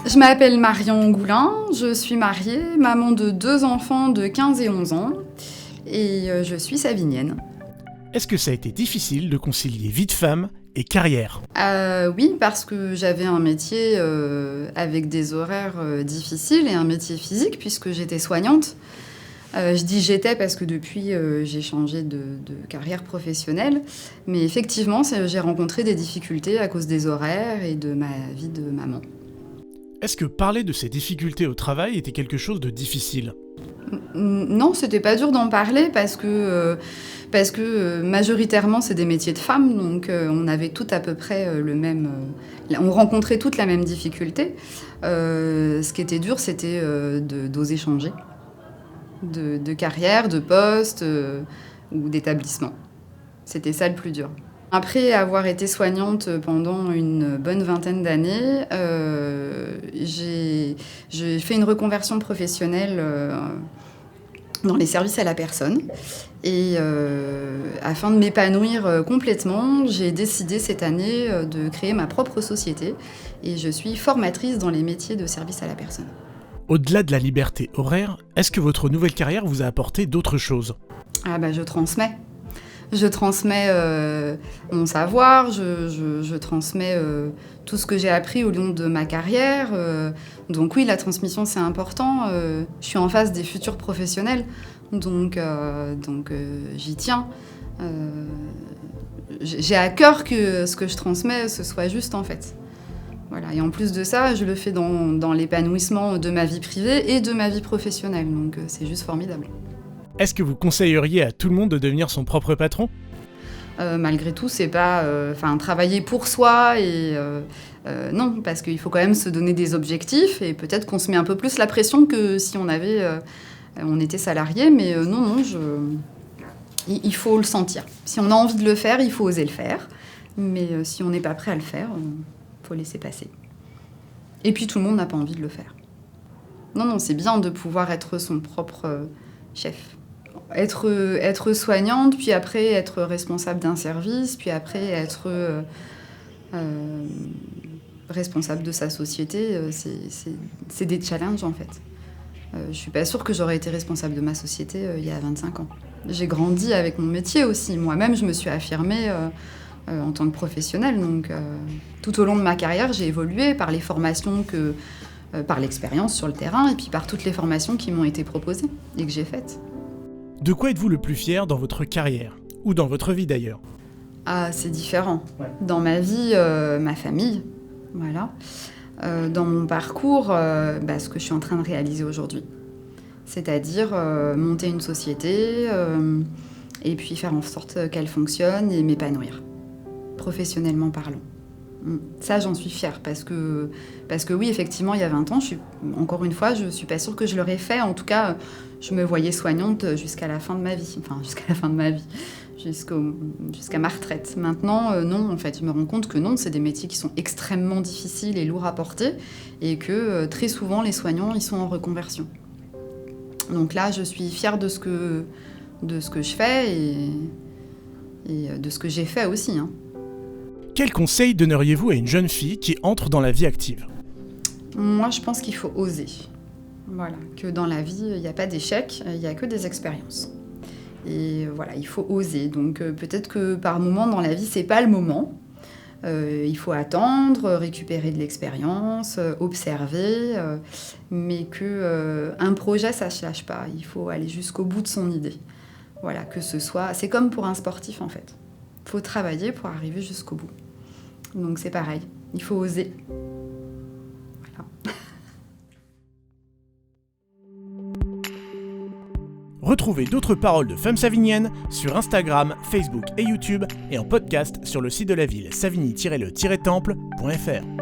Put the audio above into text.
Je m'appelle Marion Goulin, je suis mariée, maman de 2 enfants de 15 et 11 ans et je suis savinienne. Est-ce que ça a été difficile de concilier vie de femme et carrière ? Oui, parce que j'avais un métier avec des horaires difficiles et un métier physique puisque j'étais soignante. Je dis j'étais parce que depuis j'ai changé de carrière professionnelle, mais effectivement j'ai rencontré des difficultés à cause des horaires et de ma vie de maman. Est-ce que parler de ces difficultés au travail était quelque chose de difficile ? Non, c'était pas dur d'en parler parce que majoritairement c'est des métiers de femmes, donc on avait tout à peu près le même... on rencontrait toutes la même difficulté. Ce qui était dur, c'était d'oser changer de carrière, de poste ou d'établissement. C'était ça le plus dur. Après avoir été soignante pendant une bonne vingtaine d'années, j'ai fait une reconversion professionnelle dans les services à la personne. Et afin de m'épanouir complètement, j'ai décidé cette année de créer ma propre société. Et je suis formatrice dans les métiers de service à la personne. Au-delà de la liberté horaire, est-ce que votre nouvelle carrière vous a apporté d'autres choses ? Je transmets. Je transmets mon savoir, je transmets tout ce que j'ai appris au long de ma carrière. Donc oui, la transmission, c'est important. Je suis en face des futurs professionnels, donc j'y tiens. J'ai à cœur que ce que je transmets, ce soit juste, en fait. Voilà. Et en plus de ça, je le fais dans l'épanouissement de ma vie privée et de ma vie professionnelle. Donc c'est juste formidable. Est-ce que vous conseilleriez à tout le monde de devenir son propre patron ? Malgré tout, c'est pas travailler pour soi et non, parce qu'il faut quand même se donner des objectifs et peut-être qu'on se met un peu plus la pression que si on était salarié, mais non, il faut le sentir. Si on a envie de le faire, il faut oser le faire, mais si on n'est pas prêt à le faire, faut laisser passer. Et puis tout le monde n'a pas envie de le faire. Non, c'est bien de pouvoir être son propre chef. Être soignante, puis après être responsable d'un service, puis après être responsable de sa société, c'est des challenges en fait. Je suis pas sûre que j'aurais été responsable de ma société il y a 25 ans. J'ai grandi avec mon métier aussi. Moi-même, je me suis affirmée en tant que professionnelle. Donc, tout au long de ma carrière, j'ai évolué par les formations par l'expérience sur le terrain et puis par toutes les formations qui m'ont été proposées et que j'ai faites. De quoi êtes-vous le plus fier dans votre carrière ? Ou dans votre vie d'ailleurs ? C'est différent. Ouais. Dans ma vie, ma famille, voilà. Dans mon parcours, ce que je suis en train de réaliser aujourd'hui. C'est-à-dire monter une société et puis faire en sorte qu'elle fonctionne et m'épanouir, professionnellement parlant. Ça, j'en suis fière parce que oui, effectivement, il y a 20 ans, encore une fois, je ne suis pas sûre que je l'aurais fait. En tout cas, je me voyais soignante jusqu'à la fin de ma vie. Enfin, jusqu'à la fin de ma vie, jusqu'à ma retraite. Maintenant, non, en fait, je me rends compte que non, c'est des métiers qui sont extrêmement difficiles et lourds à porter et que très souvent, les soignants, ils sont en reconversion. Donc là, je suis fière de ce que je fais et de ce que j'ai fait aussi, hein. Quel conseil donneriez-vous à une jeune fille qui entre dans la vie active ? Moi, je pense qu'il faut oser. Voilà, que dans la vie, il n'y a pas d'échec, il n'y a que des expériences. Et voilà, il faut oser. Donc peut-être que par moment dans la vie, c'est pas le moment. Il faut attendre, récupérer de l'expérience, observer, mais qu'un projet, ça ne se lâche pas. Il faut aller jusqu'au bout de son idée. Voilà, que ce soit... C'est comme pour un sportif, en fait. Il faut travailler pour arriver jusqu'au bout. Donc c'est pareil, il faut oser. Voilà. Retrouvez d'autres paroles de femmes saviniennes sur Instagram, Facebook et YouTube et en podcast sur le site de la ville savigny-le-temple.fr.